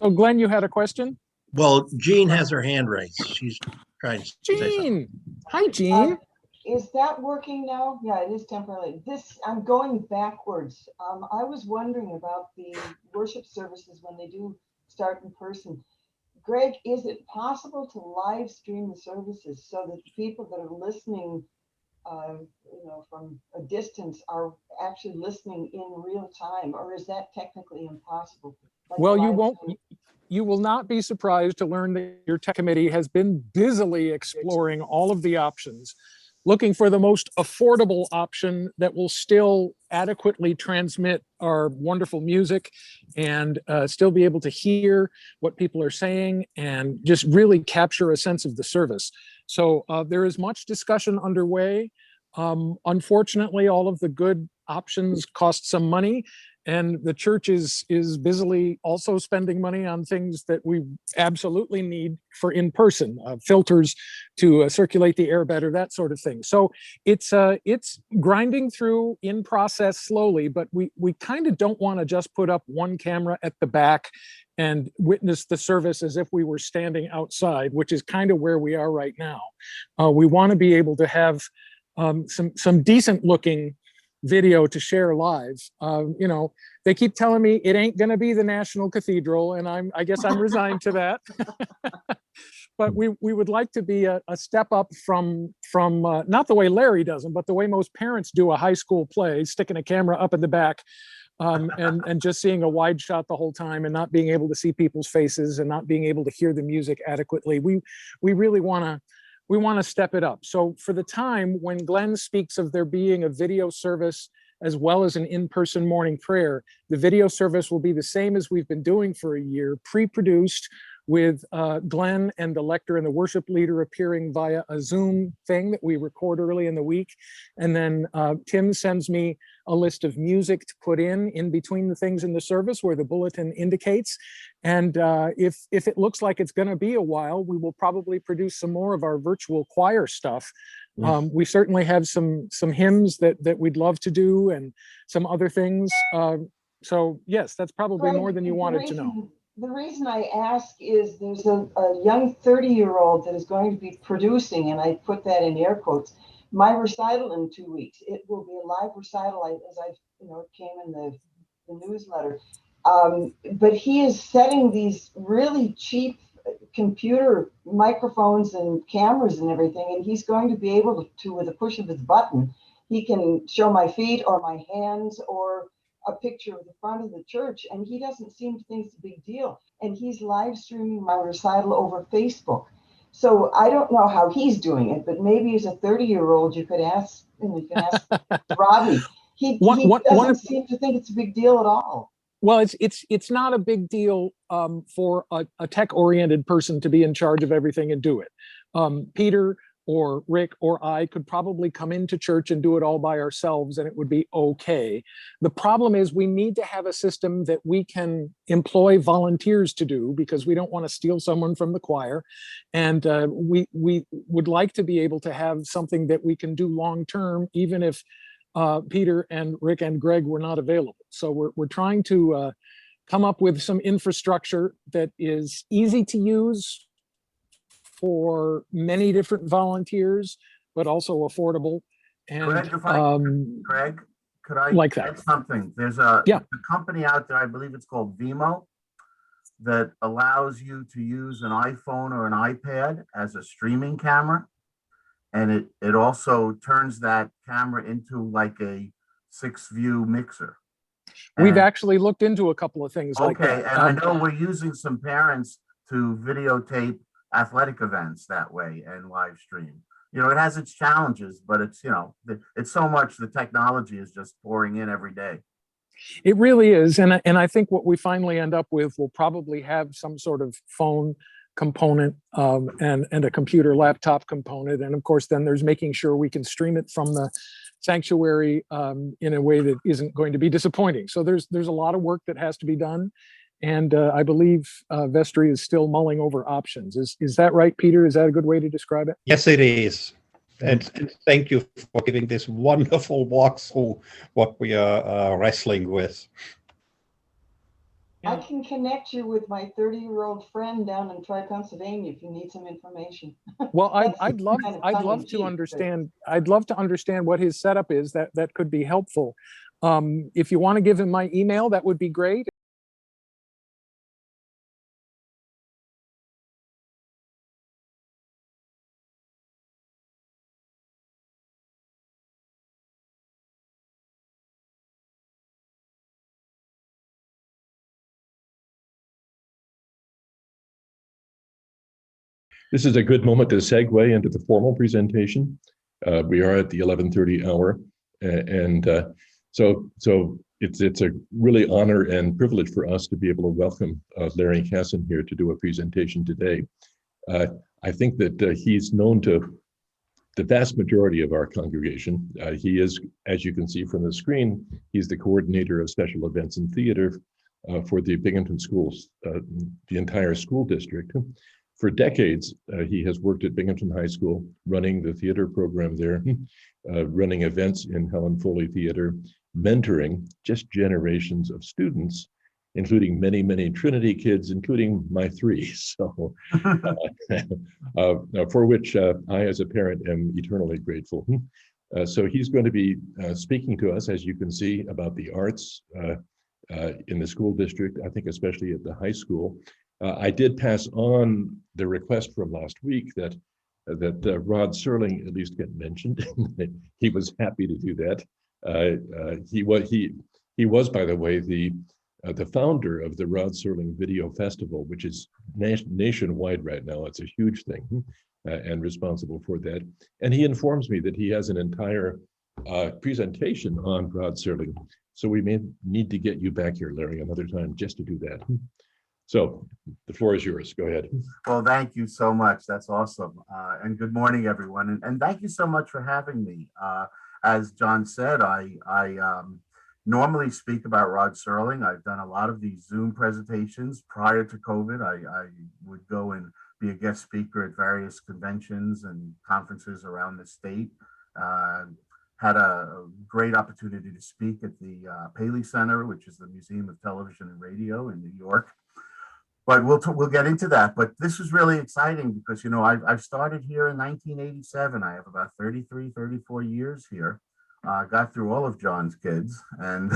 So Glenn, you had a question? Well, Jean has her hand raised. She's trying to say something. Jean. Hi, Jean. Is that working now? Yeah, it is temporarily. I'm going backwards. I was wondering about the worship services when they do start in person. Greg, is it possible to live stream the services so that people that are listening, from a distance are actually listening in real time, or is that technically impossible? Well, you will not be surprised to learn that your tech committee has been busily exploring all of the options, looking for the most affordable option that will still adequately transmit our wonderful music and still be able to hear what people are saying and just really capture a sense of the service. So there is much discussion underway. Unfortunately, all of the good options cost some money, and the church is busily also spending money on things that we absolutely need for in-person, filters to circulate the air better, that sort of thing. So it's grinding through in process slowly, but we kind of don't want to just put up one camera at the back and witness the service as if we were standing outside, which is kind of where we are right now. We want to be able to have some decent looking video to share live. They keep telling me it ain't going to be the National Cathedral, and I guess I'm resigned to that. But we would like to be a step up from not the way Larry does them, but the way most parents do a high school play, sticking a camera up in the back and just seeing a wide shot the whole time and not being able to see people's faces and not being able to hear the music adequately. We really want to step it up. So for the time when Glenn speaks of there being a video service as well as an in-person morning prayer, the video service will be the same as we've been doing for a year, pre-produced with Glenn and the lector and the worship leader appearing via a Zoom thing that we record early in the week. And then Tim sends me a list of music to put in between the things in the service where the bulletin indicates. And if it looks like it's going to be a while, we will probably produce some more of our virtual choir stuff. We certainly have some hymns that we'd love to do and some other things. So yes, that's probably more than you wanted to know. The reason I ask is there's a young 30-year-old that is going to be producing, and I put that in air quotes, my recital in 2 weeks. It will be a live recital, it came in the newsletter. But he is setting these really cheap computer microphones and cameras and everything, and he's going to be able to, with a push of his button, he can show my feet or my hands or a picture of the front of the church, and he doesn't seem to think it's a big deal. And he's live streaming my recital over Facebook. So I don't know how he's doing it, but maybe as a 30-year-old, you could ask Robbie. He doesn't seem to think it's a big deal at all. Well, it's not a big deal for a tech-oriented person to be in charge of everything and do it. Peter or Rick or I could probably come into church and do it all by ourselves and it would be okay. The problem is we need to have a system that we can employ volunteers to do because we don't want to steal someone from the choir. And we would like to be able to have something that we can do long-term, even if Peter and Rick and Greg were not available. So we're trying to come up with some infrastructure that is easy to use for many different volunteers, but also affordable. And Greg, could I like add something? There's a company out there, I believe it's called Vimo, that allows you to use an iPhone or an iPad as a streaming camera. And it also turns that camera into like a 6-view mixer. We've actually looked into a couple of things like that. Okay, and I know we're using some parents to videotape athletic events that way and live stream. It has its challenges, but it's, it's so much, the technology is just pouring in every day. It really is. And I think what we finally end up with will probably have some sort of phone component and a computer laptop component. And of course, then there's making sure we can stream it from the sanctuary in a way that isn't going to be disappointing. So there's a lot of work that has to be done. And I believe Vestry is still mulling over options. Is that right, Peter? Is that a good way to describe it? Yes, it is. And thank you for giving this wonderful walkthrough what we are wrestling with. I can connect you with my 30-year-old friend down in Troy, Pennsylvania, if you need some information. Well, That's I'd love kind of I'd tongue in love to cheek, but- understand. I'd love to understand what his setup is. That could be helpful. If you want to give him my email, that would be great. This is a good moment to segue into the formal presentation. We are at the 11:30 hour, and so it's a really honor and privilege for us to be able to welcome Larry Kassan here to do a presentation today. I think that he's known to the vast majority of our congregation. He is, as you can see from the screen, he's the coordinator of special events and theater for the Binghamton schools, the entire school district. For decades, he has worked at Binghamton High School, running the theater program there, running events in Helen Foley Theater, mentoring just generations of students, including many, many Trinity kids, including my three. So, for which I, as a parent, am eternally grateful. So he's going to be speaking to us, as you can see, about the arts in the school district, I think especially at the high school. I did pass on the request from last week that Rod Serling at least get mentioned. He was happy to do that. He was, by the way, the founder of the Rod Serling Video Festival, which is nationwide right now. It's a huge thing, and responsible for that. And he informs me that he has an entire presentation on Rod Serling. So we may need to get you back here, Larry, another time just to do that. So the floor is yours. Go ahead. Well, thank you so much. That's awesome. And good morning, everyone. And thank you so much for having me. As John said, I normally speak about Rod Serling. I've done a lot of these Zoom presentations. Prior to COVID, I would go and be a guest speaker at various conventions and conferences around the state. Had a great opportunity to speak at the Paley Center, which is the Museum of Television and Radio in New York. But we'll get into that. But this is really exciting because, you know, I've started here in 1987. I have about 33, 34 years here. Got through all of John's kids, and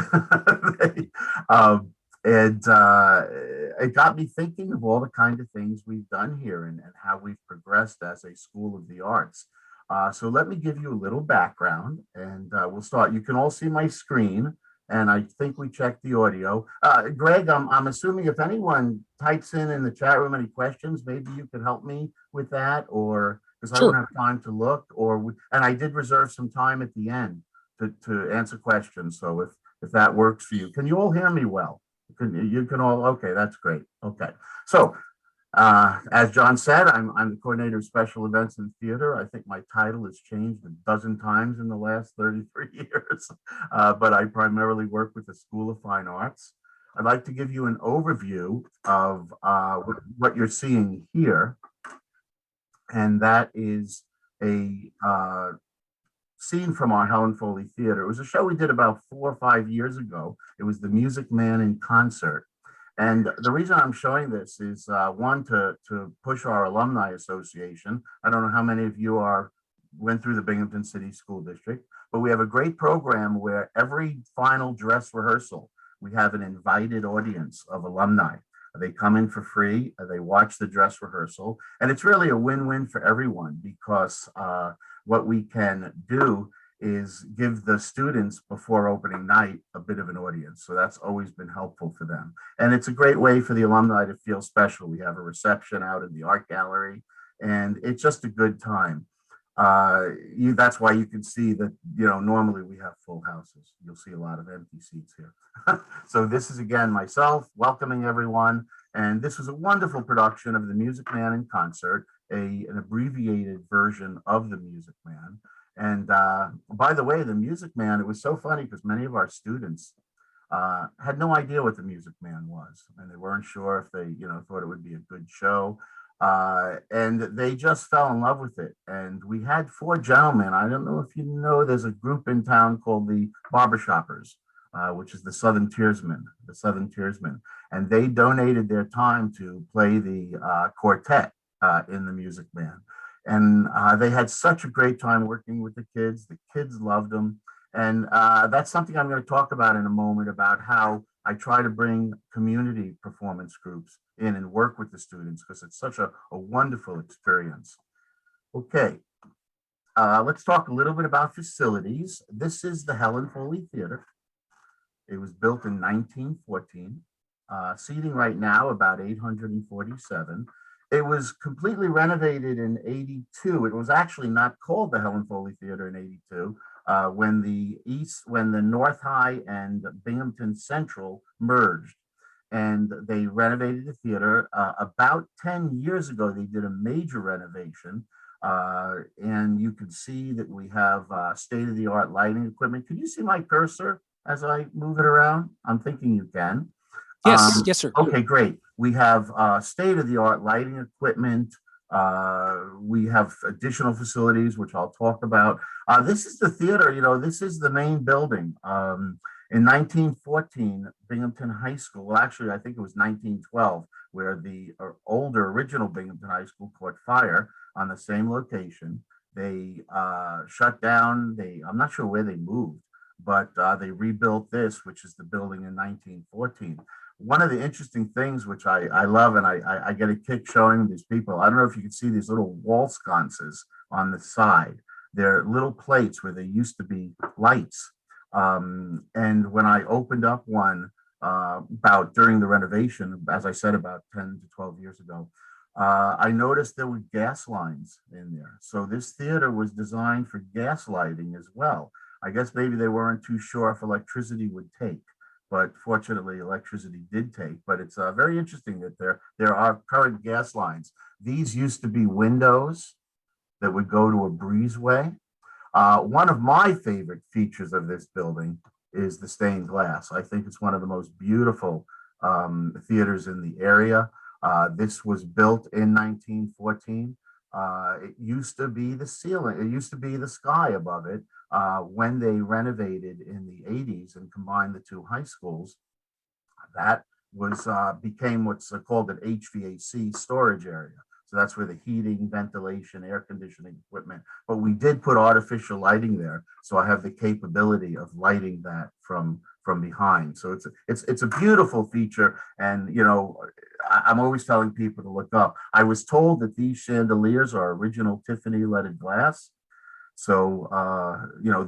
it got me thinking of all the kind of things we've done here and how we've progressed as a school of the arts. So let me give you a little background, and we'll start. You can all see my screen. And I think we checked the audio. Greg, I'm assuming if anyone types in the chat room any questions, maybe you could help me with that, or because I don't have time to look, and I did reserve some time at the end to answer questions. So if that works for you, can you all hear me well? You can all, okay, that's great. Okay, so as John said, I'm the coordinator of special events and theater. I think my title has changed a dozen times in the last 33 years, but I primarily work with the School of Fine Arts. I'd like to give you an overview of what you're seeing here, and that is a scene from our Helen Foley Theater. It was a show we did about 4 or 5 years ago. It was The Music Man in Concert. And the reason I'm showing this is one, to push our alumni association. I don't know how many of you went through the Binghamton City School District, but we have a great program where every final dress rehearsal, we have an invited audience of alumni. They come in for free, they watch the dress rehearsal, and it's really a win-win for everyone because what we can do is give the students before opening night a bit of an audience. So that's always been helpful for them. And it's a great way for the alumni to feel special. We have a reception out in the art gallery, and it's just a good time. That's why you can see that, you know, normally we have full houses. You'll see a lot of empty seats here. So this is again myself welcoming everyone. And this was a wonderful production of The Music Man in Concert, an abbreviated version of The Music Man. And by the way, The Music Man, it was so funny because many of our students had no idea what The Music Man was, and they weren't sure if they, you know, thought it would be a good show. And they just fell in love with it. And we had 4 gentlemen. I don't know if you know, there's a group in town called the Barbershoppers. which is the Southern Tiersmen, and they donated their time to play the quartet in the music band. And they had such a great time working with the kids. The kids loved them. And that's something I'm going to talk about in a moment, about how I try to bring community performance groups in and work with the students, because it's such a wonderful experience. Okay, let's talk a little bit about facilities. This is the Helen Foley Theater. It was built in 1914, seating right now about 847. It was completely renovated in 82. It was actually not called the Helen Foley Theater in 82 when the North High and Binghamton Central merged, and they renovated the theater. About 10 years ago, they did a major renovation, and you can see that we have state-of-the-art lighting equipment. Can you see my cursor as I move it around? I'm thinking you can. Yes, yes, sir. Okay, great. We have state-of-the-art lighting equipment. We have additional facilities, which I'll talk about. This is the theater, this is the main building. In 1914, Binghamton High School, well, actually, I think it was 1912, where the older original Binghamton High School caught fire on the same location. They shut down, I'm not sure where they moved, but they rebuilt this, which is the building in 1914. One of the interesting things, which I love, and I get a kick showing these people, I don't know if you can see these little wall sconces on the side. They're little plates where there used to be lights. And when I opened up one during the renovation, as I said, about 10 to 12 years ago, I noticed there were gas lines in there. So this theater was designed for gas lighting as well. I guess maybe they weren't too sure if electricity would take, but fortunately electricity did take. But it's very interesting that there are current gas lines. These used to be windows that would go to a breezeway. One of my favorite features of this building is the stained glass. I think it's one of the most beautiful theaters in the area. This was built in 1914. It used to be the ceiling, it used to be the sky above it. When they renovated in the 80s and combined the two high schools, that became what's called an HVAC storage area. So that's where the heating, ventilation, air conditioning equipment, but we did put artificial lighting there. So I have the capability of lighting that from behind. So it's a beautiful feature. And, I'm always telling people to look up. I was told that these chandeliers are original Tiffany leaded glass. So,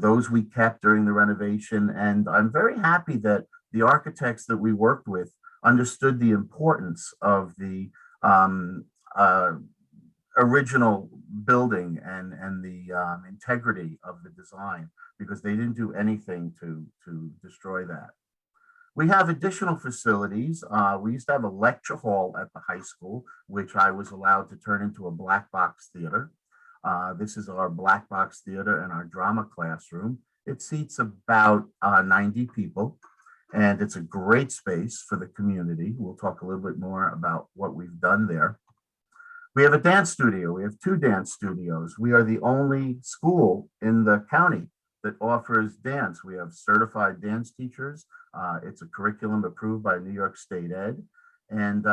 those we kept during the renovation. And I'm very happy that the architects that we worked with understood the importance of the original building and the integrity of the design, because they didn't do anything to destroy that. We have additional facilities. We used to have a lecture hall at the high school, which I was allowed to turn into a black box theater. This is our black box theater and our drama classroom. It seats about 90 people, and it's a great space for the community. We'll talk a little bit more about what we've done there. We have a dance studio. We have 2 dance studios. We are the only school in the county that offers dance. We have certified dance teachers. It's a curriculum approved by New York State Ed, and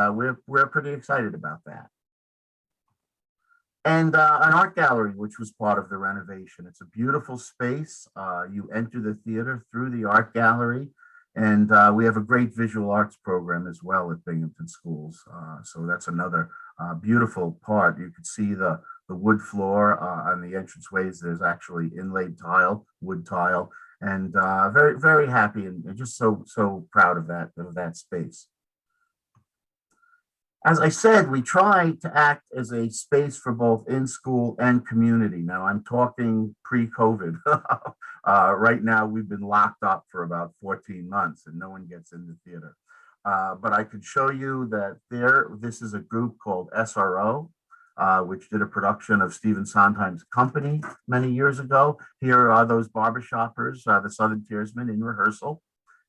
we're pretty excited about that. And an art gallery, which was part of the renovation. It's a beautiful space. You enter the theater through the art gallery, and we have a great visual arts program as well at Binghamton Schools. So that's another beautiful part. You can see the wood floor on the entranceways. There's actually inlaid tile, wood tile, and very, very happy and just so proud of that space. As I said, we try to act as a space for both in-school and community. Now, I'm talking pre-COVID. Right now, we've been locked up for about 14 months and no one gets in the theater. But I could show you that this is a group called SRO, which did a production of Stephen Sondheim's Company many years ago. Here are those barbershoppers, the Southern Tiersmen in rehearsal.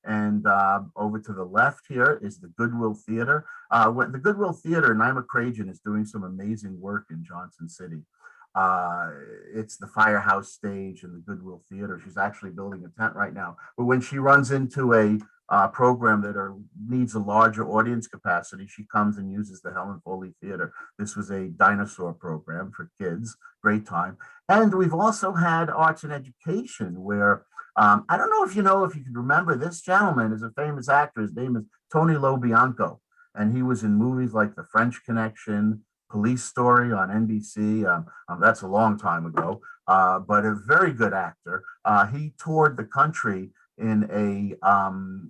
And over to the left here is the Goodwill Theater. The Goodwill Theater, Nima Cragen is doing some amazing work in Johnson City. It's the Firehouse stage and the Goodwill Theater. She's actually building a tent right now. But when she runs into a program that needs a larger audience capacity, she comes and uses the Helen Foley Theater. This was a dinosaur program for kids, great time. And we've also had arts and education where, I don't know if you can remember, this gentleman is a famous actor. His name is Tony Lobianco, and he was in movies like The French Connection, Police Story on NBC. That's a long time ago, but a very good actor. He toured the country in a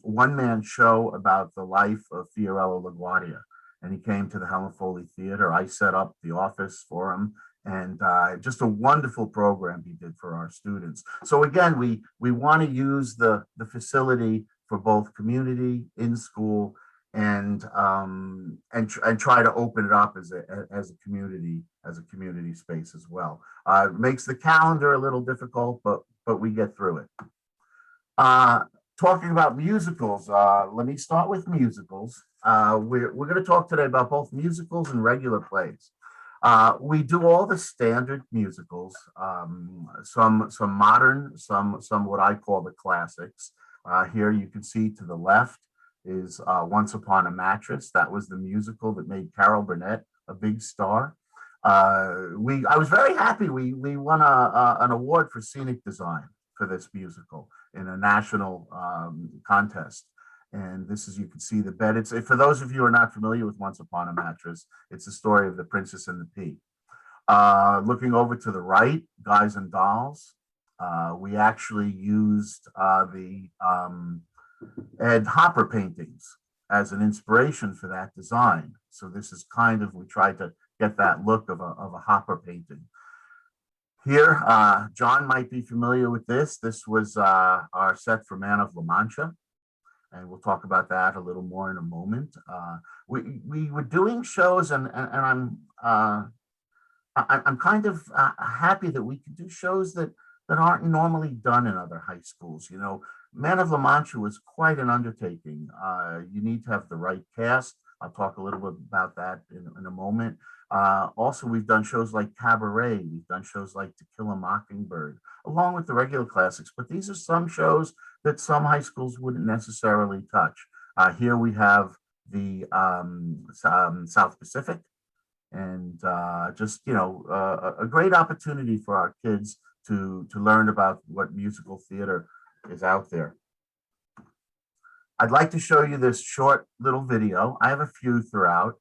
one-man show about the life of Fiorello LaGuardia, and he came to the Helen Foley Theater. I set up the office for him, and just a wonderful program he did for our students. So again, we want to use the facility for both community, in school, and try to open it up as a community space as well. It makes the calendar a little difficult, but we get through it. Talking about musicals, let me start with musicals. We're going to talk today about both musicals and regular plays. We do all the standard musicals, some modern, some what I call the classics. Here you can see to the left is Once Upon a Mattress. That was the musical that made Carol Burnett a big star. I was very happy. We won an award for scenic design for this musical in a national contest. And this is, you can see the bed. It's, for those of you who are not familiar with Once Upon a Mattress, it's the story of the Princess and the Pea. Looking over to the right, Guys and Dolls. We actually used the Ed Hopper paintings as an inspiration for that design. So this is kind of, we tried to get that look of a Hopper painting. Here, John might be familiar with this. This was our set for Man of La Mancha, and we'll talk about that a little more in a moment. We were doing shows, and I'm kind of happy that we can do shows that aren't normally done in other high schools. You know, Man of La Mancha was quite an undertaking. You need to have the right cast. I'll talk a little bit about that in a moment. Also, we've done shows like Cabaret. We've done shows like To Kill a Mockingbird, along with the regular classics. But these are some shows that some high schools wouldn't necessarily touch. Here we have the South Pacific, and just, you know, a great opportunity for our kids to learn about what musical theater is out there. I'd like to show you this short little video. I have a few throughout.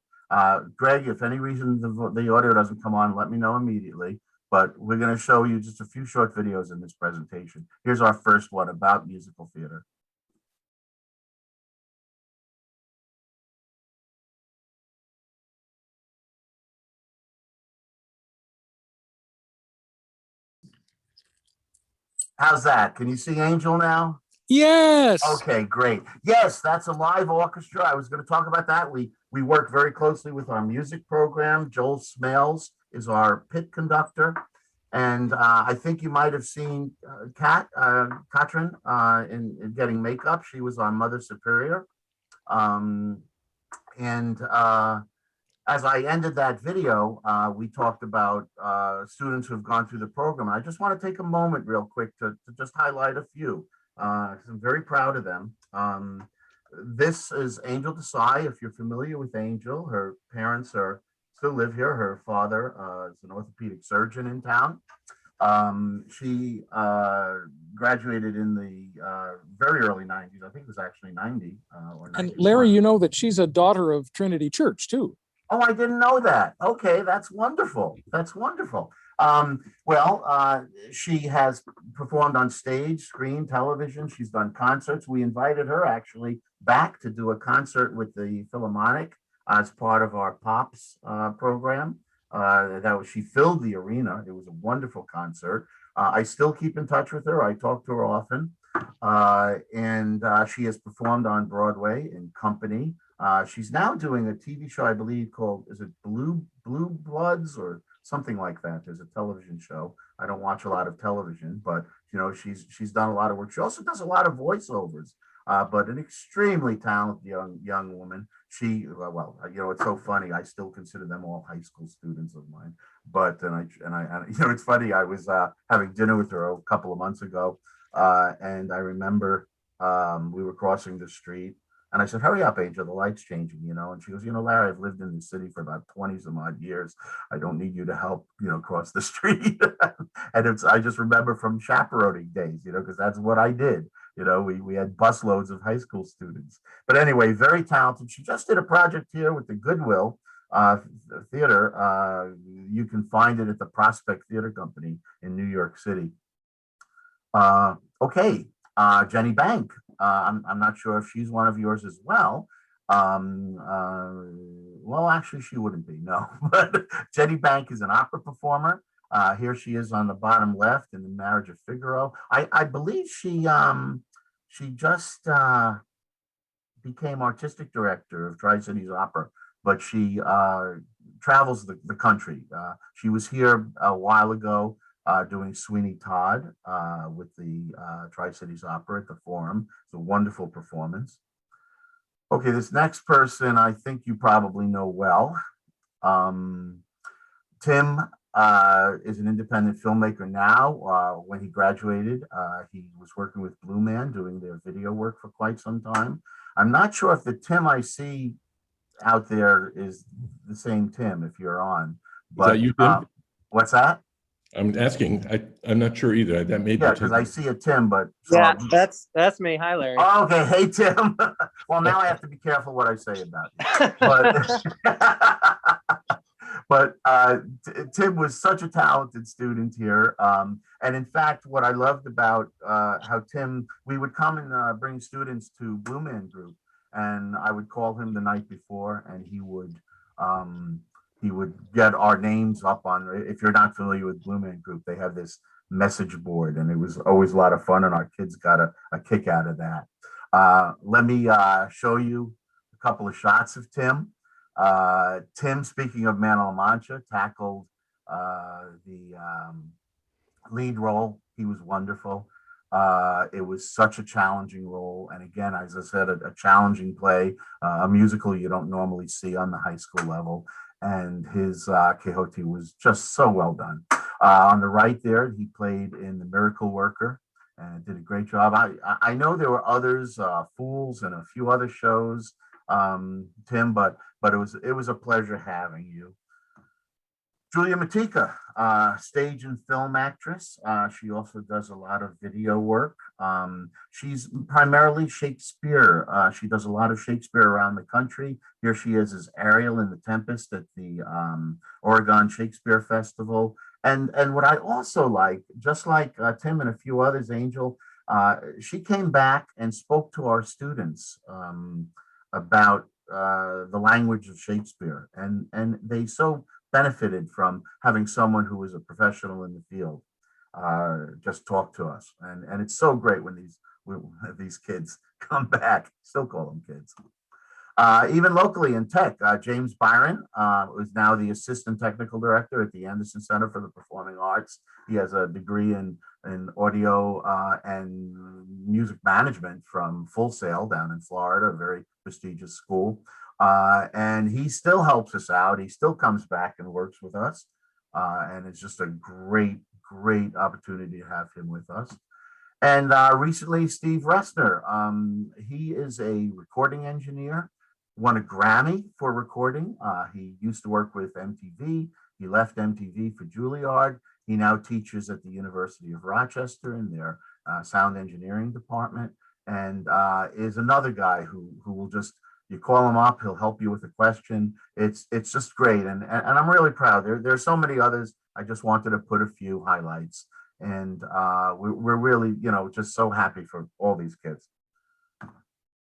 Greg, if any reason the audio doesn't come on, let me know immediately. But we're going to show you just a few short videos in this presentation. Here's our first one about musical theater. How's that? Can you see Angel now? Yes. Okay, great. Yes, that's a live orchestra. I was going to talk about that. We work very closely with our music program. Joel Smales is our pit conductor. And I think you might have seen Katrin in getting makeup. She was our Mother Superior. As I ended that video, we talked about students who have gone through the program. I just want to take a moment real quick to just highlight a few. I'm very proud of them. This is Angel Desai. If you're familiar with Angel, her parents still live here. Her father is an orthopedic surgeon in town. She graduated in the very early 90s. I think it was actually 90 or 91. And Larry, you know that she's a daughter of Trinity Church too. Oh, I didn't know that. Okay, that's wonderful. That's wonderful. She has performed on stage, screen, television. She's done concerts. We invited her actually back to do a concert with the Philharmonic as part of our Pops program. She filled the arena. It was a wonderful concert. I still keep in touch with her. I talk to her often. She has performed on Broadway in Company. She's now doing a TV show, I believe, called, is it Blue Bloods or something like that? There's a television show. I don't watch a lot of television, but you know, she's done a lot of work. She also does a lot of voiceovers. but an extremely talented young woman. She, well, it's so funny. I still consider them all high school students of mine. But it's funny. I was having dinner with her a couple of months ago, and I remember we were crossing the street, and I said, "Hurry up, Angel, the light's changing," And she goes, "Larry, I've lived in the city for about 20 some odd years. I don't need you to help, cross the street." And I just remember from chaperoning days, because that's what I did. We had busloads of high school students. But anyway, very talented. She just did a project here with the Goodwill Theater. You can find it at the Prospect Theater Company in New York City. Okay, Jenny Bank. I'm not sure if she's one of yours as well. Well, actually, she wouldn't be, no. But Jenny Bank is an opera performer. Here she is on the bottom left in The Marriage of Figaro. I believe she just became artistic director of Tri-Cities Opera, but she travels the country. She was here a while ago doing Sweeney Todd with the Tri-Cities Opera at the Forum. It's a wonderful performance. Okay, this next person I think you probably know well. Tim is an independent filmmaker now. When he graduated, he was working with Blue Man doing their video work for quite some time. I'm not sure if the Tim I see out there is the same Tim if you're on. But is that you, Tim? What's that? I'm asking. I'm not sure either. That may be. Yeah, because I see a Tim, but yeah, that's me. Hi, Larry. Oh, okay, hey Tim. Well, now I have to be careful what I say about you. But Tim was such a talented student here. And in fact, what I loved about how Tim, we would come and bring students to Blue Man Group, and I would call him the night before, and he would get our names up on, if you're not familiar with Blue Man Group, they have this message board, and it was always a lot of fun, and our kids got a kick out of that. Let me show you a couple of shots of Tim. Tim, speaking of Man of La Mancha, tackled the lead role. He was wonderful. It was such a challenging role. And again, as I said, a challenging play, a musical you don't normally see on the high school level. And his Quixote was just so well done. On the right there, he played in The Miracle Worker and did a great job. I know there were others, Fools and a few other shows, Tim, but it was a pleasure having you. Julia Matika, stage and film actress. She also does a lot of video work. She's primarily Shakespeare. She does a lot of Shakespeare around the country. Here she is as Ariel in The Tempest at the Oregon Shakespeare Festival. And what I also like, just like Tim and a few others, Angel, she came back and spoke to our students about the language of Shakespeare. And they so benefited from having someone who was a professional in the field just talk to us. And it's so great when these kids come back, still call them kids. Even locally in tech, James Byron is now the assistant technical director at the Anderson Center for the Performing Arts. He has a degree in audio and music management from Full Sail down in Florida, a very prestigious school. And he still helps us out. He still comes back and works with us. And it's just a great opportunity to have him with us. And recently, Steve Ressner, he is a recording engineer, won a Grammy for recording. He used to work with MTV. He left MTV for Juilliard. He now teaches at the University of Rochester in their sound engineering department, and is another guy who will just, you call him up, he'll help you with a question. It's just great, and I'm really proud. There's so many others. I just wanted to put a few highlights, and we're really, just so happy for all these kids.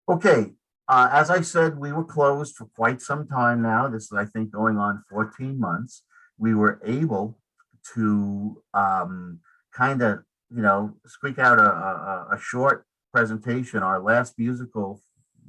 Okay, as I said, we were closed for quite some time now. This is, I think, going on 14 months. We were able to kind of, squeak out a short presentation. Our last musical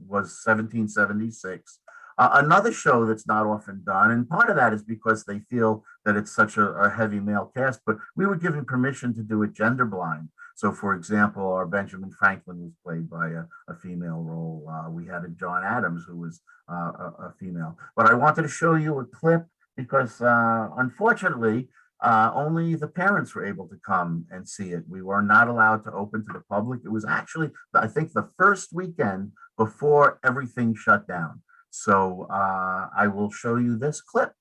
was 1776. Another show that's not often done, and part of that is because they feel that it's such a heavy male cast, but we were given permission to do it gender blind. So for example, our Benjamin Franklin was played by a female role. We had a John Adams who was a female. But I wanted to show you a clip because unfortunately, only the parents were able to come and see it. We were not allowed to open to the public. It was actually, I think, the first weekend before everything shut down. So I will show you this clip.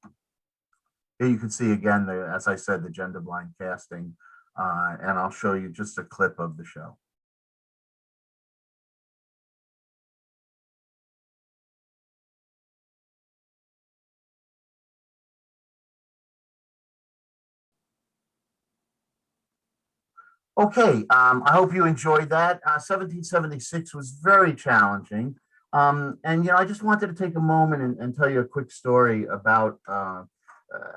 Here you can see again, as I said, the gender blind casting, and I'll show you just a clip of the show. Okay, I hope you enjoyed that. 1776 was very challenging. And I just wanted to take a moment and tell you a quick story about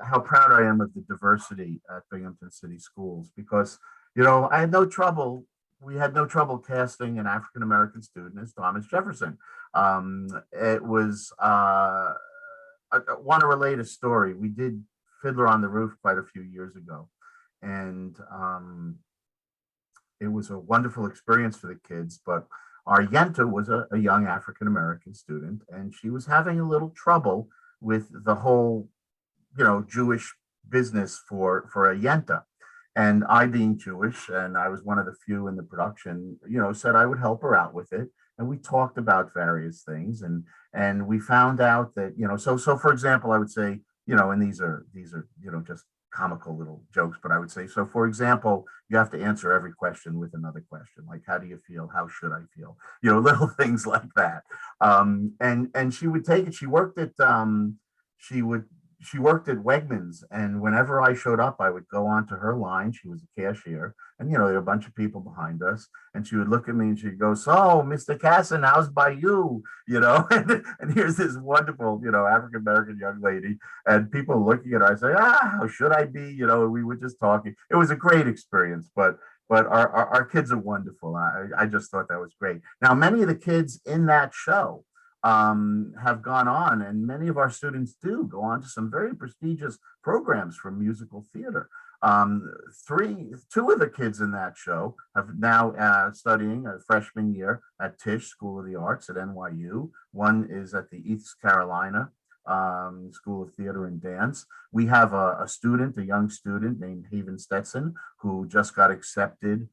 how proud I am of the diversity at Binghamton City Schools, because, I had no trouble. We had no trouble casting an African-American student as Thomas Jefferson. It was, I want to relate a story. We did Fiddler on the Roof quite a few years ago. And it was a wonderful experience for the kids, but our Yenta was a young African-American student, and she was having a little trouble with the whole, Jewish business for a Yenta. And I, being Jewish, and I was one of the few in the production, said I would help her out with it. And we talked about various things, and we found out that, so for example, I would say, and these are, just comical little jokes, but I would say, so for example, you have to answer every question with another question, like, how do you feel? How should I feel? Little things like that. And she would take it. She worked at Wegmans, and whenever I showed up, I would go onto her line. She was a cashier, and there were a bunch of people behind us, and she would look at me and she'd go, "So, Mr. Kassan, how's by you?" And here's this wonderful, African-American young lady, and people looking at her. I say, how should I be? We were just talking. It was a great experience, but our kids are wonderful. I just thought that was great. Now, many of the kids in that show have gone on, and many of our students do go on to some very prestigious programs for musical theater. Two of the kids in that show have now studying a freshman year at Tisch School of the Arts at NYU. One is at the East Carolina School of Theater and Dance. We have a young student named Haven Stetson, who just got accepted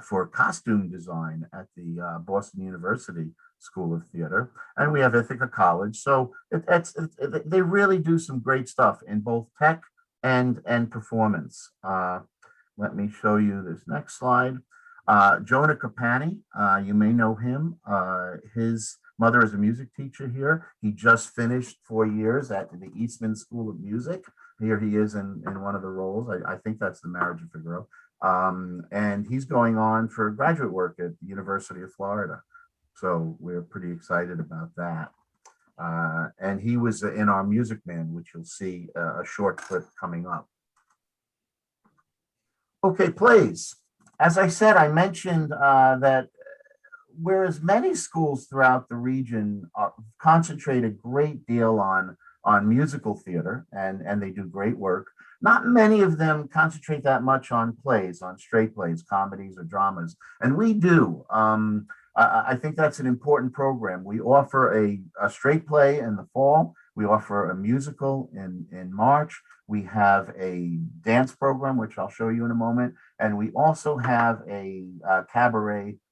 for costume design at the Boston University School of Theater, and we have Ithaca College. So they really do some great stuff in both tech and performance. Let me show you this next slide. Jonah Capani, you may know him. His mother is a music teacher here. He just finished 4 years at the Eastman School of Music. Here he is in one of the roles. I think that's The Marriage of Figaro. And he's going on for graduate work at the University of Florida. So we're pretty excited about that. And he was in our Music Man, which you'll see a short clip coming up. Okay, plays. As I said, I mentioned that whereas many schools throughout the region concentrate a great deal on musical theater, and they do great work, not many of them concentrate that much on plays, on straight plays, comedies, or dramas. And we do. I think that's an important program. We offer a straight play in the fall. We offer a musical in March. We have a dance program, which I'll show you in a moment. And we also have a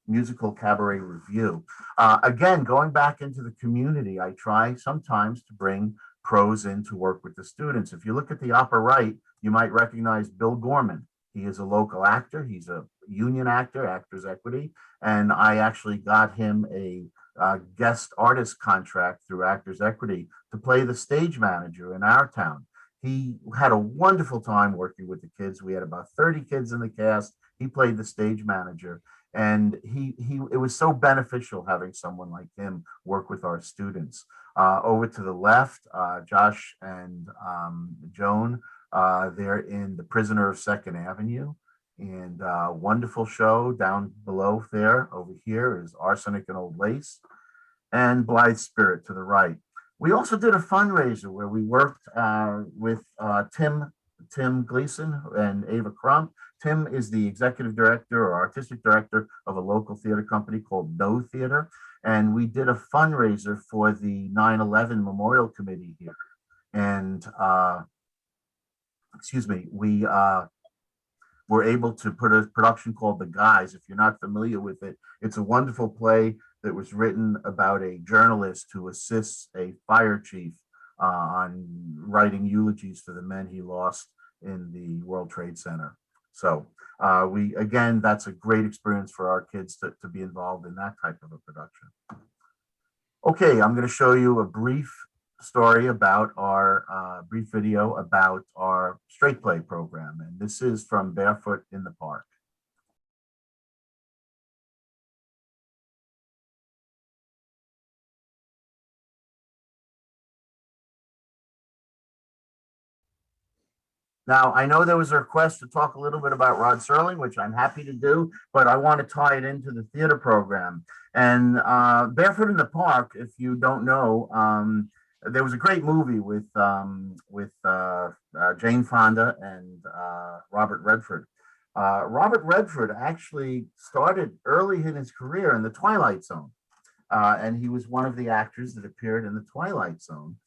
musical cabaret review. Again, going back into the community, I try sometimes to bring pros in to work with the students. If you look at the upper right, you might recognize Bill Gorman. He is a local actor. He's a union actor, Actors Equity. And I actually got him a guest artist contract through Actors Equity to play the stage manager in our town. He had a wonderful time working with the kids. We had about 30 kids in the cast. He played the stage manager. And it was so beneficial having someone like him work with our students. Over to the left, Josh and Joan, they're in The Prisoner of Second Avenue. And wonderful show. Down below there, over here, is Arsenic and Old Lace, and Blithe Spirit to the right. We also did a fundraiser where we worked with Tim Gleason and Ava Crump Tim is the executive director or artistic director of a local theater company called No Theater. And we did a fundraiser for the 9/11 Memorial Committee here. And excuse me, we were able to put a production called The Guys. If you're not familiar with it, it's a wonderful play that was written about a journalist who assists a fire chief on writing eulogies for the men he lost in the World Trade Center. So again, that's a great experience for our kids to be involved in that type of a production. Okay, I'm going to show you a brief story about our brief video about our straight play program. And this is from Barefoot in the Park. Now, I know there was a request to talk a little bit about Rod Serling, which I'm happy to do, but I want to tie it into the theater program. And Barefoot in the Park, if you don't know, there was a great movie with Jane Fonda and Robert Redford. Robert Redford actually started early in his career in The Twilight Zone, and he was one of the actors that appeared in The Twilight Zone.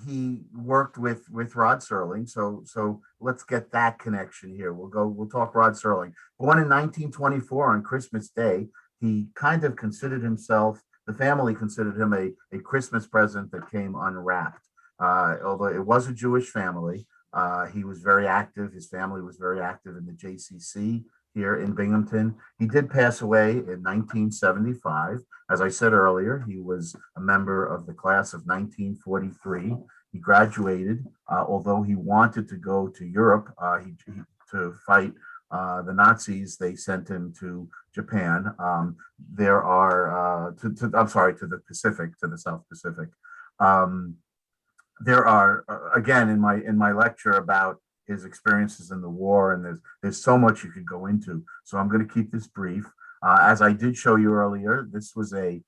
He worked with Rod Serling, so let's get that connection here. We'll talk Rod Serling. Born in 1924 on Christmas Day, he kind of considered himself, the family considered him a Christmas present that came unwrapped. Although it was a Jewish family, he was very active. His family was very active in the JCC here in Binghamton. He did pass away in 1975. As I said earlier, he was a member of the class of 1943. He graduated, although he wanted to go to Europe to fight the Nazis. They sent him to Japan. There are, to the Pacific, to the South Pacific. There are, again, in my lecture about his experiences in the war, and there's so much you could go into. So I'm going to keep this brief. As I did show you earlier, this was a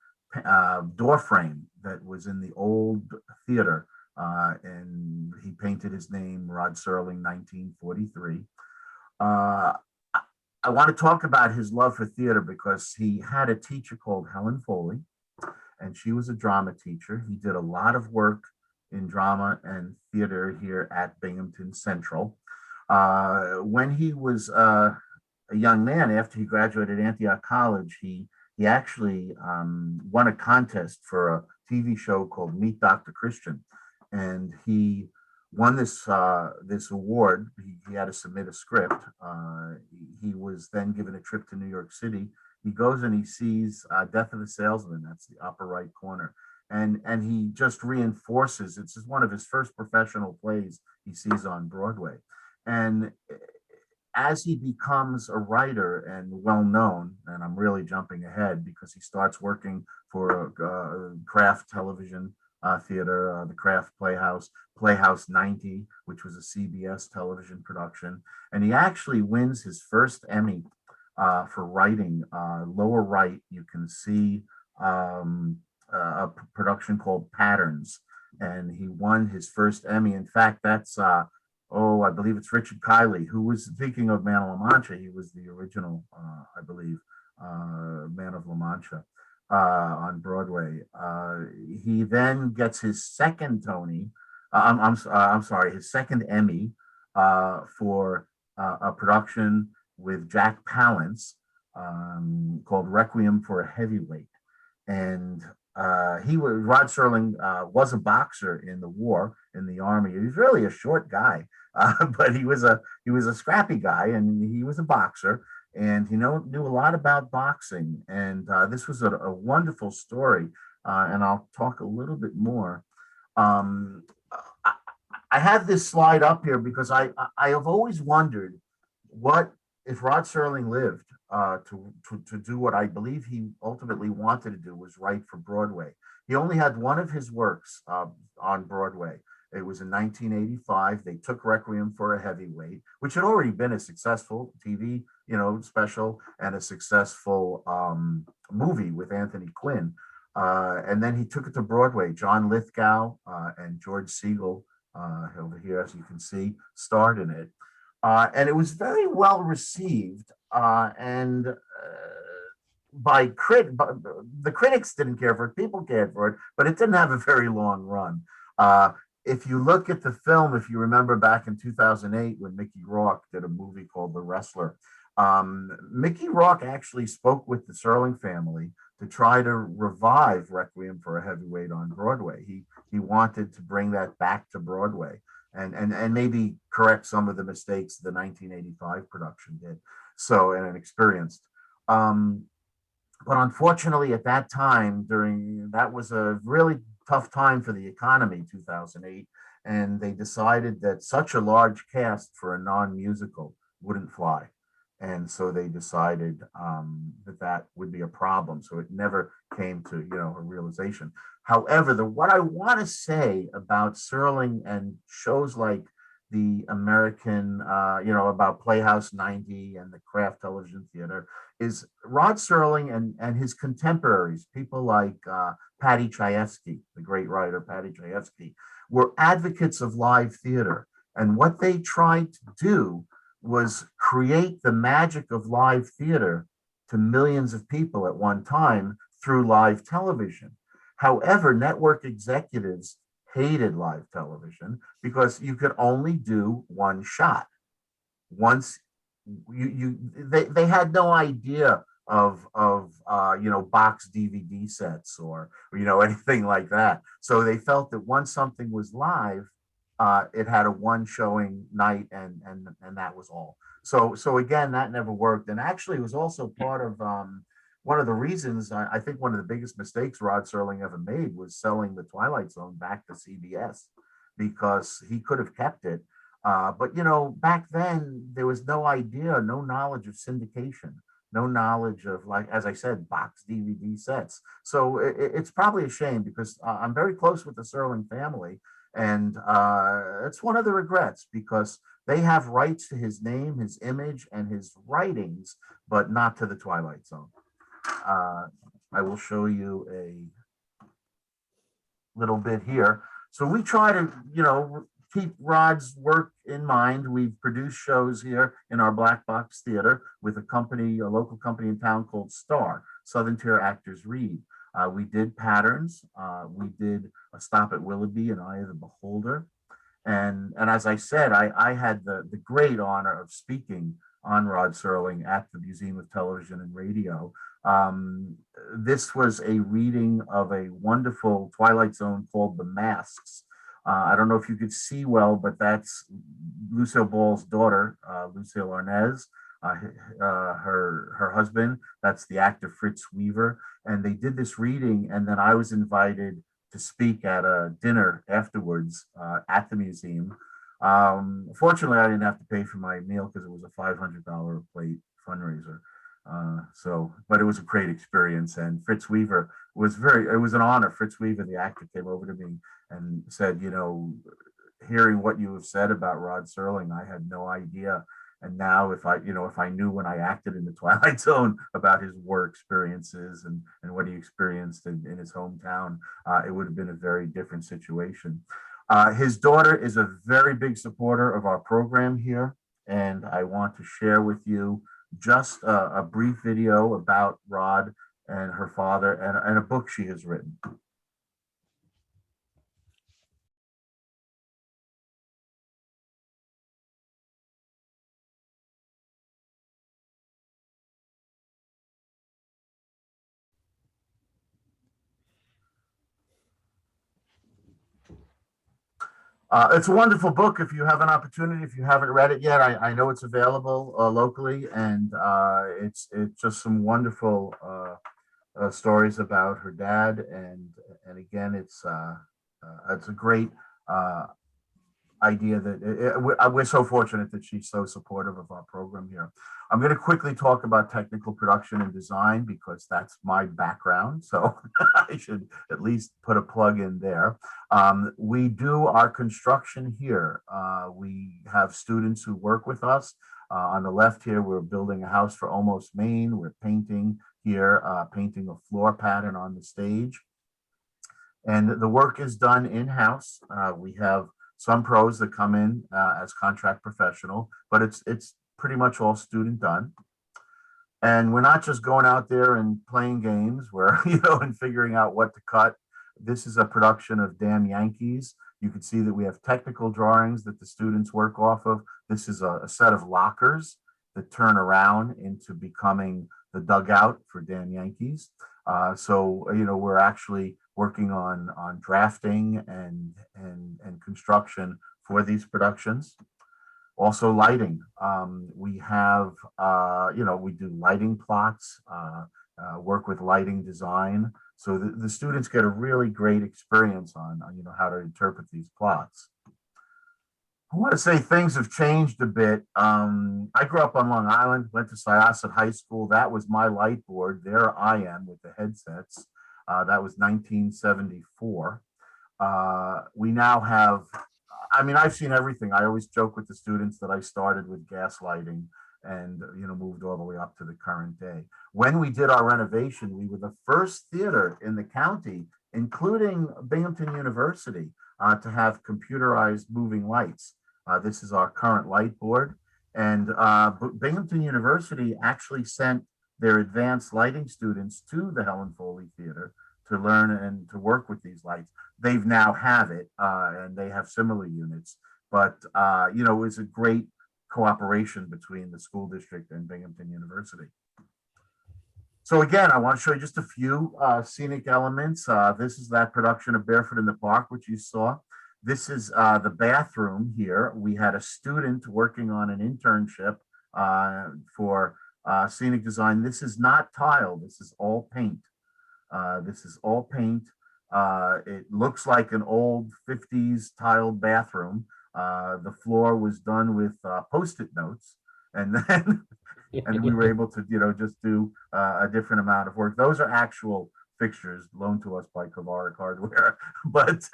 door frame that was in the old theater, and he painted his name, Rod Serling, 1943. I want to talk about his love for theater because he had a teacher called Helen Foley, and she was a drama teacher. He did a lot of work in drama and theater here at Binghamton Central. When he was a young man, after he graduated Antioch College, he actually won a contest for a TV show called Meet Dr. Christian, and he won this award. He had to submit a script. He was then given a trip to New York City. He goes and he sees Death of a Salesman. That's the upper right corner. And he just reinforces, it's one of his first professional plays he sees on Broadway. And as he becomes a writer and well-known, and I'm really jumping ahead because he starts working for Kraft Television Theater, the Kraft Playhouse 90, which was a CBS television production. And he actually wins his first Emmy for writing. Lower right, you can see a production called Patterns, and he won his first Emmy. In fact, that's I believe it's Richard Kiley, who was, speaking of Man of La Mancha, he was the original, I believe, Man of La Mancha on Broadway. He then gets his second Tony, his second Emmy for a production with Jack Palance called Requiem for a Heavyweight. And Rod Serling was a boxer in the war, in the army. He was really a short guy, but he was a scrappy guy, and he was a boxer, and he knew a lot about boxing. And this was a wonderful story, and I'll talk a little bit more. I have this slide up here because I have always wondered what if Rod Serling lived to do what I believe he ultimately wanted to do, was write for Broadway. He only had one of his works on Broadway. It was in 1985. They took Requiem for a Heavyweight, which had already been a successful TV, special and a successful movie with Anthony Quinn. And then he took it to Broadway. John Lithgow and George Segal over here, as you can see, starred in it. And it was very well received. And the critics didn't care for it, people cared for it, but it didn't have a very long run. If you look at the film, if you remember back in 2008 when Mickey Rourke did a movie called The Wrestler, Mickey Rourke actually spoke with the Serling family to try to revive Requiem for a Heavyweight on Broadway. He wanted to bring that back to Broadway and maybe correct some of the mistakes the 1985 production did. So, and experienced. But unfortunately, at that time, that was a really tough time for the economy, 2008, and they decided that such a large cast for a non-musical wouldn't fly. And so they decided that would be a problem. So it never came to, a realization. However, what I want to say about Serling and shows like the American, about Playhouse 90 and the Kraft Television Theater is Rod Serling and his contemporaries, people like Patty Chayefsky, the great writer Patty Chayefsky, were advocates of live theater. And what they tried to do was create the magic of live theater to millions of people at one time through live television. However, network executives hated live television because you could only do one shot. Once they had no idea of box DVD sets or anything like that. So they felt that once something was live, it had a one showing night and that was all. So again, that never worked. And actually, it was also part of one of the reasons I think one of the biggest mistakes Rod Serling ever made was selling the Twilight Zone back to CBS, because he could have kept it. But back then there was no idea, no knowledge of syndication, no knowledge of, like, as I said, box DVD sets. So it's probably a shame because I'm very close with the Serling family. And it's one of the regrets because they have rights to his name, his image, and his writings, but not to the Twilight Zone. I will show you a little bit here. So we try to, keep Rod's work in mind. We've produced shows here in our Black Box Theater with a local company in town called Star, Southern Tier Actors Read. We did Patterns. We did A Stop at Willoughby and Eye of the Beholder. And as I said, I had the great honor of speaking on Rod Serling at the Museum of Television and Radio. This was a reading of a wonderful Twilight Zone called The Masks. I don't know if you could see well, but that's Lucille Ball's daughter, Lucille Arnaz. Her husband, that's the actor Fritz Weaver. And they did this reading, and then I was invited to speak at a dinner afterwards at the museum. Fortunately, I didn't have to pay for my meal because it was a $500 a plate fundraiser. But it was a great experience. And Fritz Weaver it was an honor. Fritz Weaver, the actor, came over to me and said, hearing what you have said about Rod Serling, I had no idea. And now if I knew when I acted in the Twilight Zone about his war experiences and what he experienced in his hometown, it would have been a very different situation. His daughter is a very big supporter of our program here. And I want to share with you just a brief video about Rod and her father and a book she has written. It's a wonderful book. If you have an opportunity, if you haven't read it yet, I know it's available locally, and it's just some wonderful stories about her dad, and again, it's a great idea that we're so fortunate that she's so supportive of our program here. I'm going to quickly talk about technical production and design because that's my background. So I should at least put a plug in there. We do our construction here. We have students who work with us. On the left here, we're building a house for Almost Maine. We're painting here, painting a floor pattern on the stage. And the work is done in-house. We have some pros that come in as contract professional, but it's pretty much all student done. And we're not just going out there and playing games where, and figuring out what to cut. This is a production of Damn Yankees. You can see that we have technical drawings that the students work off of. This is a set of lockers that turn around into becoming the dugout for Damn Yankees. So we're actually working on drafting and construction for these productions. Also lighting. We have, we do lighting plots, work with lighting design. So the students get a really great experience on how to interpret these plots. I want to say things have changed a bit. I grew up on Long Island, went to Syosset High School. That was my light board. There I am with the headsets. That was 1974. We now have, I've seen everything. I always joke with the students that I started with gas lighting and, moved all the way up to the current day. When we did our renovation, we were the first theater in the county, including Binghamton University, to have computerized moving lights. This is our current light board. And Binghamton University actually sent their advanced lighting students to the Helen Foley Theater to learn and to work with these lights. They've now have it, and they have similar units. But, it's a great cooperation between the school district and Binghamton University. So again, I want to show you just a few scenic elements. This is that production of Barefoot in the Park, which you saw. This is the bathroom here. We had a student working on an internship for scenic design. This is not tile. This is all paint. It looks like an old 50s tiled bathroom. The floor was done with Post-it notes, and then we were able to, just do a different amount of work. Those are actual fixtures loaned to us by Kavaric Hardware, but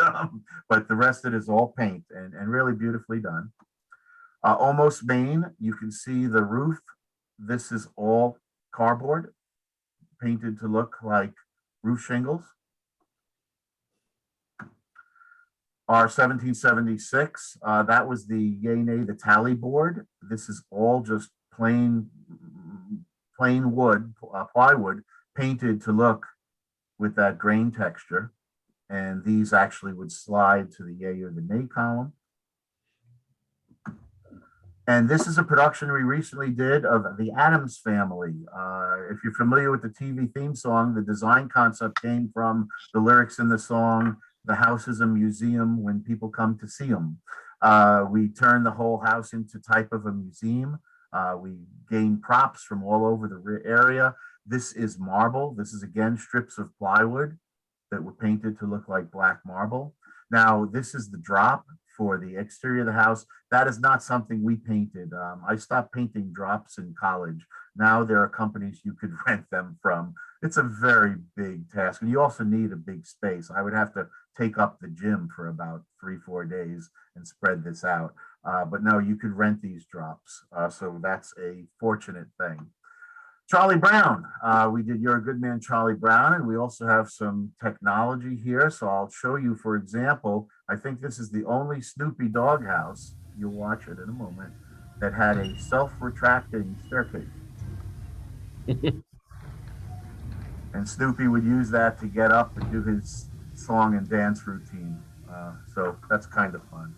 the rest of it is all paint and really beautifully done. Almost Main, you can see the roof. This is all cardboard painted to look like roof shingles. Our 1776, that was the the tally board. This is all just plain wood, plywood, painted to look with that grain texture. And these actually would slide to the yay or the nay column. And this is a production we recently did of The Addams Family. If you're familiar with the TV theme song, the design concept came from the lyrics in the song, "The house is a museum when people come to see them." We turned the whole house into type of a museum. We gained props from all over the area. This is marble. This is, again, strips of plywood that were painted to look like black marble. Now, this is the drop for the exterior of the house. That is not something we painted. I stopped painting drops in college. Now there are companies you could rent them from. It's a very big task. And you also need a big space. I would have to take up the gym for about 3-4 days and spread this out. But no, you could rent these drops. So that's a fortunate thing. Charlie Brown, we did You're a Good Man, Charlie Brown, and we also have some technology here. So I'll show you, for example, I think this is the only Snoopy doghouse, you'll watch it in a moment, that had a self-retracting staircase. And Snoopy would use that to get up and do his song and dance routine. So that's kind of fun.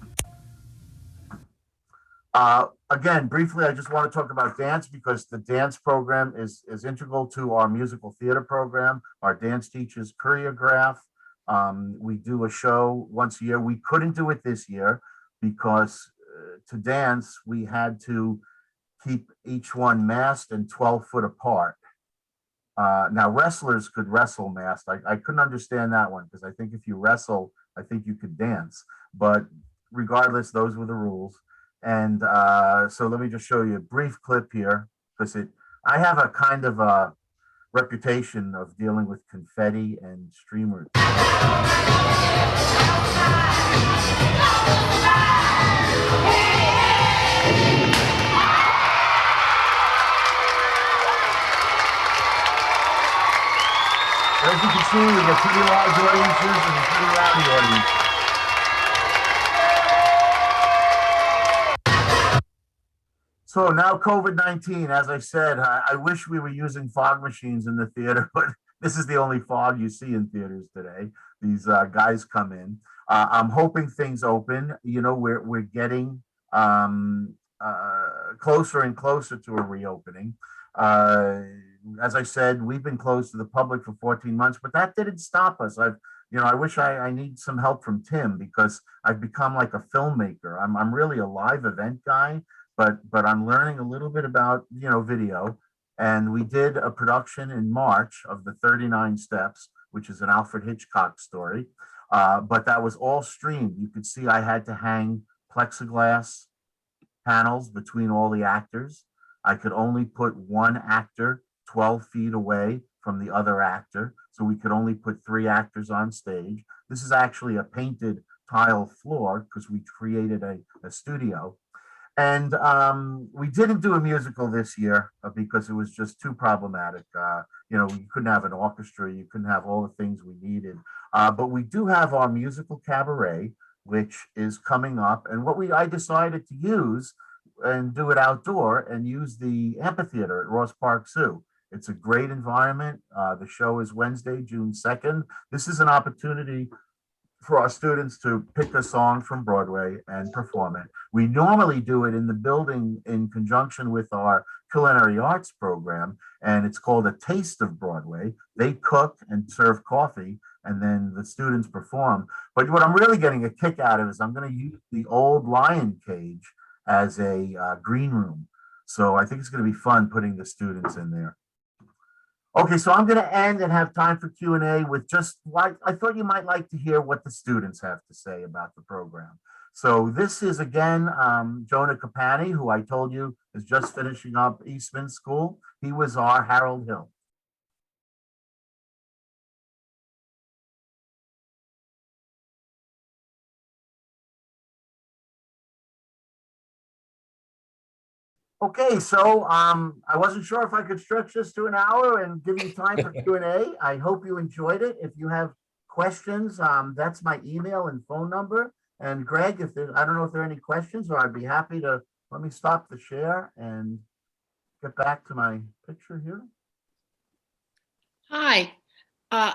Again, briefly, I just want to talk about dance because the dance program is integral to our musical theater program. Our dance teachers choreograph. We do a show once a year. We couldn't do it this year because to dance, we had to keep each one masked and 12 foot apart. Now, wrestlers could wrestle masked. I couldn't understand that one because I think if you wrestle, I think you could dance. But regardless, those were the rules. And so let me just show you a brief clip here because I have a kind of a reputation of dealing with confetti and streamers. As you can see, we get pretty large audiences and pretty rowdy audiences. So now COVID-19, as I said, I wish we were using fog machines in the theater, but this is the only fog you see in theaters today. These guys come in. I'm hoping things open. You know, we're getting closer and closer to a reopening. As I said, we've been closed to the public for 14 months, but that didn't stop us. I wish I need some help from Tim because I've become like a filmmaker. I'm really a live event guy, but I'm learning a little bit about, video. And we did a production in March of the 39 Steps, which is an Alfred Hitchcock story. But that was all streamed. You could see I had to hang plexiglass panels between all the actors. I could only put one actor 12 feet away from the other actor. So we could only put 3 actors on stage. This is actually a painted tile floor because we created a studio. And we didn't do a musical this year because it was just too problematic. You couldn't have an orchestra, you couldn't have all the things we needed. But we do have our musical cabaret, which is coming up. And I decided to use and do it outdoor and use the amphitheater at Ross Park Zoo. It's a great environment. The show is Wednesday, June 2nd. This is an opportunity for our students to pick a song from Broadway and perform it. We normally do it in the building in conjunction with our culinary arts program, and it's called A Taste of Broadway. They cook and serve coffee, and then the students perform. But what I'm really getting a kick out of is I'm going to use the old lion cage as a green room. So I think it's going to be fun putting the students in there. Okay, so I'm going to end and have time for Q&A with just what I thought you might like to hear what the students have to say about the program. So this is again, Jonah Capani, who I told you is just finishing up Eastman School. He was our Harold Hill. Okay, so I wasn't sure if I could stretch this to an hour and give you time for Q&A. I hope you enjoyed it. If you have questions, that's my email and phone number. And Greg, I don't know if there are any questions, or I'd be happy to, let me stop the share and get back to my picture here. Hi,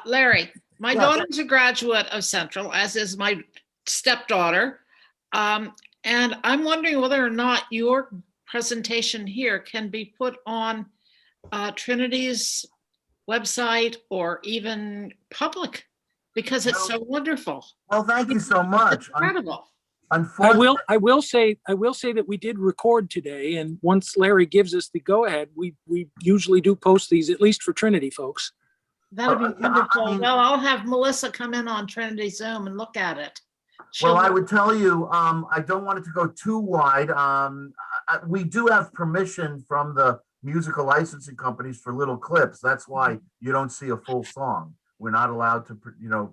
Larry. My Yes. daughter's a graduate of Central, as is my stepdaughter. And I'm wondering whether or not your presentation here can be put on Trinity's website or even public, because it's so wonderful. Well, thank you so much. Incredible. Unfortunately, I will say that we did record today, and once Larry gives us the go-ahead, we usually do post these, at least for Trinity folks. That'd be Yeah, I wonderful. mean- Well, I'll have Melissa come in on Trinity Zoom and look at it. well, I She'll- would tell you, I don't want it to go too wide. We do have permission from the musical licensing companies for little clips. That's why you don't see a full song. We're not allowed to,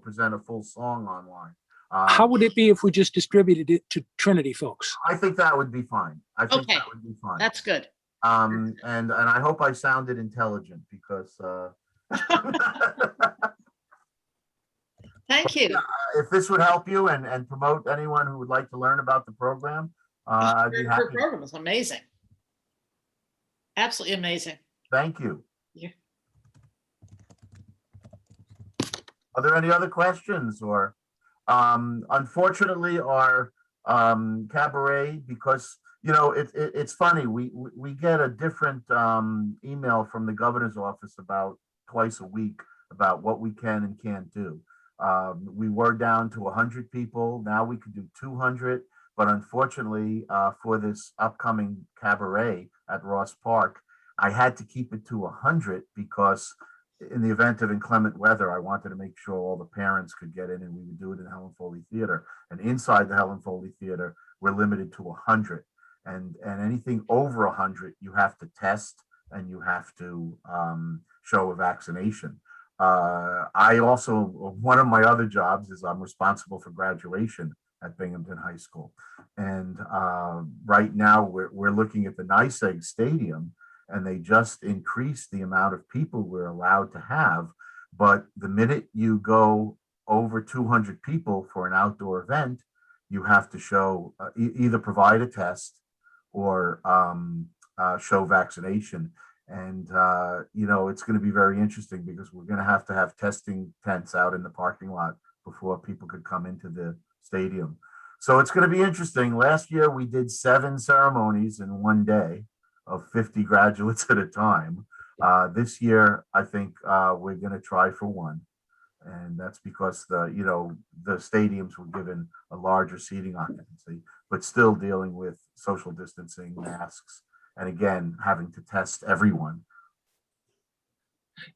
present a full song online. How would it be if we just distributed it to Trinity folks? I think that would be fine. I think Okay. that would be fine. That's good. And I hope I sounded intelligent because Thank you. if this would help you and promote anyone who would like to learn about the program, I'd be Your happy. program is amazing. Absolutely amazing. Thank you. Yeah. Are there any other questions or, unfortunately, our cabaret, because, it's funny, we get a different email from the governor's office about twice a week about what we can and can't do. We were down to 100 people. Now we could do 200. But unfortunately, for this upcoming cabaret at Ross Park, I had to keep it to 100 because in the event of inclement weather, I wanted to make sure all the parents could get in, and we would do it in Helen Foley Theater. And inside the Helen Foley Theater, we're limited to 100. And anything over 100, you have to test and you have to show a vaccination. I also, one of my other jobs is I'm responsible for graduation at Binghamton High School. And right now we're looking at the NYSEG Stadium, and they just increased the amount of people we're allowed to have. But the minute you go over 200 people for an outdoor event, you have to show either provide a test or show vaccination. And, it's going to be very interesting because we're going to have testing tents out in the parking lot before people could come into the stadium. So it's going to be interesting. Last year, we did 7 ceremonies in one day of 50 graduates at a time. This year, I think we're going to try for 1. And that's because the stadiums were given a larger seating occupancy, but still dealing with social distancing, masks, and again, having to test everyone.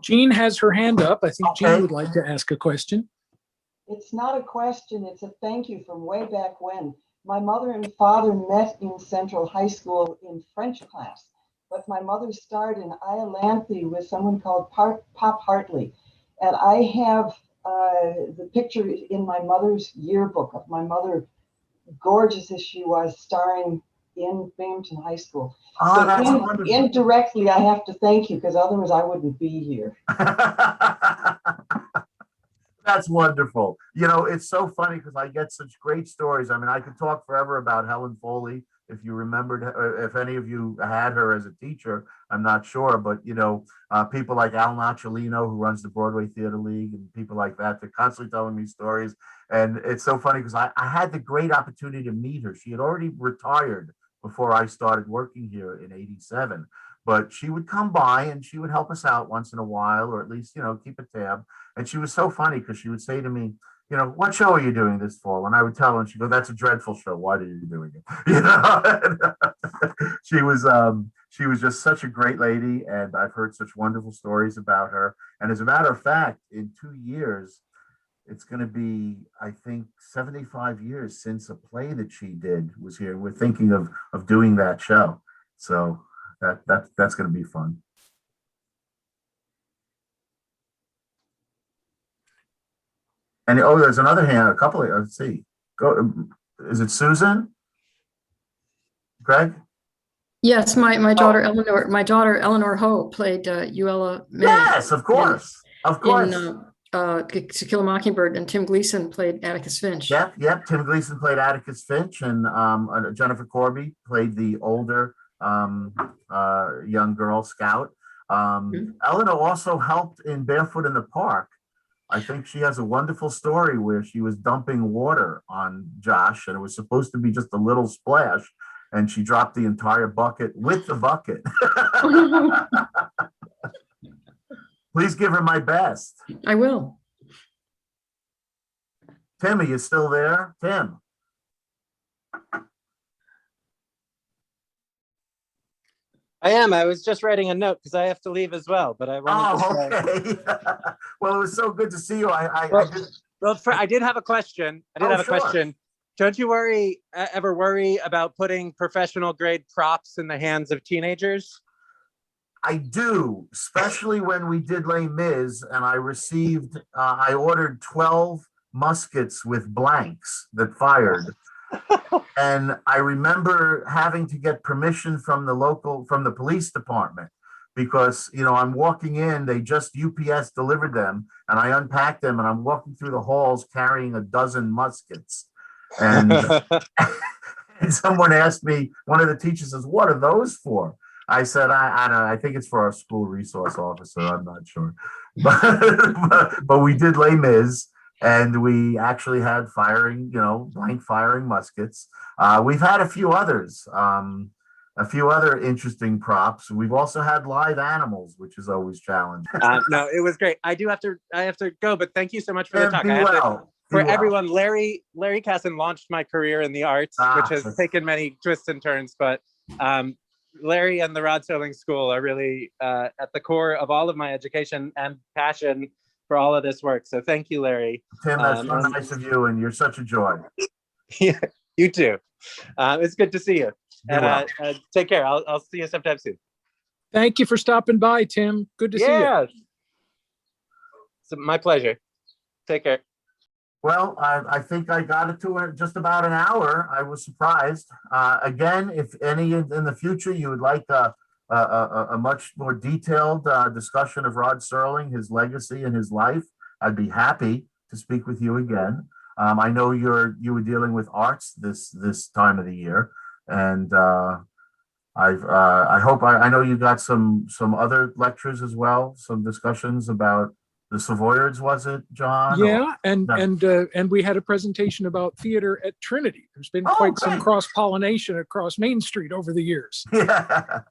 Jean has her hand up. I think Jean Okay. would like to ask a question. It's not a question, it's a thank you from way back when. My mother and father met in Central High School in French class, but my mother starred in Iolanthe with someone called Pop Hartley. And I have the picture in my mother's yearbook of my mother, gorgeous as she was, starring in Binghamton High School. Oh, So that's wonderful. indirectly, I have to thank you because otherwise I wouldn't be here. That's wonderful. It's so funny because I get such great stories. I mean, I could talk forever about Helen Foley. If you remembered, if any of you had her as a teacher, I'm not sure, but people like Al Nocciolino, who runs the Broadway Theater League, and people like that, they're constantly telling me stories. And it's so funny because I had the great opportunity to meet her. She had already retired before I started working here in '87, but she would come by and she would help us out once in a while, or at least, keep a tab. And she was so funny because she would say to me, what show are you doing this fall? And I would tell her, and she'd go, that's a dreadful show. Why are you doing it? She was just such a great lady. And I've heard such wonderful stories about her. And as a matter of fact, in 2 years, it's going to be, I think, 75 years since a play that she did was here. We're thinking of doing that show. So that's going to be fun. And there's another hand, a couple of, let's see. Go, is it Susan? Greg? Yes, my daughter Eleanor Ho played Uella May. Yes, of course. Of course. In To Kill a Mockingbird, and Tim Gleason played Atticus Finch. Yep. Tim Gleason played Atticus Finch, and Jennifer Corby played the older young Girl Scout. Eleanor also helped in Barefoot in the Park. I think she has a wonderful story where she was dumping water on Josh, and it was supposed to be just a little splash, and she dropped the entire bucket with the bucket. Please give her my best. I will. Tim, are you still there? Tim? I am. I was just writing a note because I have to leave as well, but I wanted to say. Okay. Well, it was so good to see you. I did have a question. Sure. Don't you ever worry about putting professional grade props in the hands of teenagers? I do, especially when we did Les Mis, and I ordered 12 muskets with blanks that fired. And I remember having to get permission from the police department because, I'm walking in, they just UPS delivered them, and I unpacked them, and I'm walking through the halls carrying a dozen muskets. And, and someone asked me, one of the teachers says, what are those for? I said, I don't know, I think it's for our school resource officer, I'm not sure. But we did Les Mis. And we actually had blank firing muskets. We've had a few others, a few other interesting props. We've also had live animals, which is always challenging. No, it was great. I have to go, but thank you so much for the talk. Everyone, Larry Kassan launched my career in the arts, which has taken many twists and turns, but Larry and the Rod Serling School are really at the core of all of my education and passion for all of this work. So thank you, Larry. Tim, that's so nice of you, and you're such a joy. Yeah, you too. It's good to see you. And take care. I'll see you sometime soon. Thank you for stopping by, Tim. Good to see you. It's my pleasure. Take care. Well, I think I got it to just about an hour. I was surprised. Again, if any in the future you would like a much more detailed discussion of Rod Serling, his legacy and his life, I'd be happy to speak with you again. I know you were dealing with arts this time of the year, and I hope, I know you got some other lectures as well, some discussions about the Savoyards, was it, John? Yeah, and No. and we had a presentation about theater at Trinity. There's been Oh, quite some great. cross-pollination across Main Street over the years. Yeah.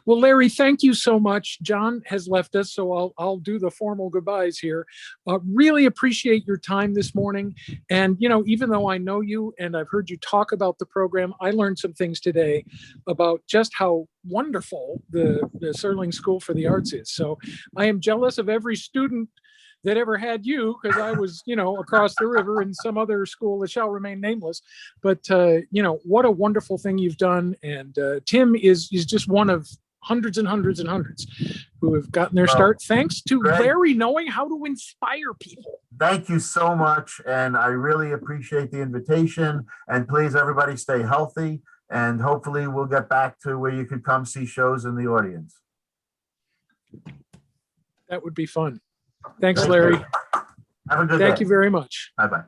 Well, Larry, thank you so much. John has left us, so I'll do the formal goodbyes here. Really appreciate your time this morning. And, you know, even though I know you and I've heard you talk about the program, I learned some things today about just how wonderful the Serling School for the Arts is. So I am jealous of every student that ever had you, because I was, you know, across the river in some other school that shall remain nameless. But, you know, what a wonderful thing you've done. And Tim is just one of hundreds and hundreds and hundreds who have gotten their start thanks to Greg, Larry knowing how to inspire people. Thank you so much. And I really appreciate the invitation. And please, everybody, stay healthy. And hopefully we'll get back to where you could come see shows in the audience. That would be fun. Thanks, Larry. Have a good day. Thank you very much. Bye-bye.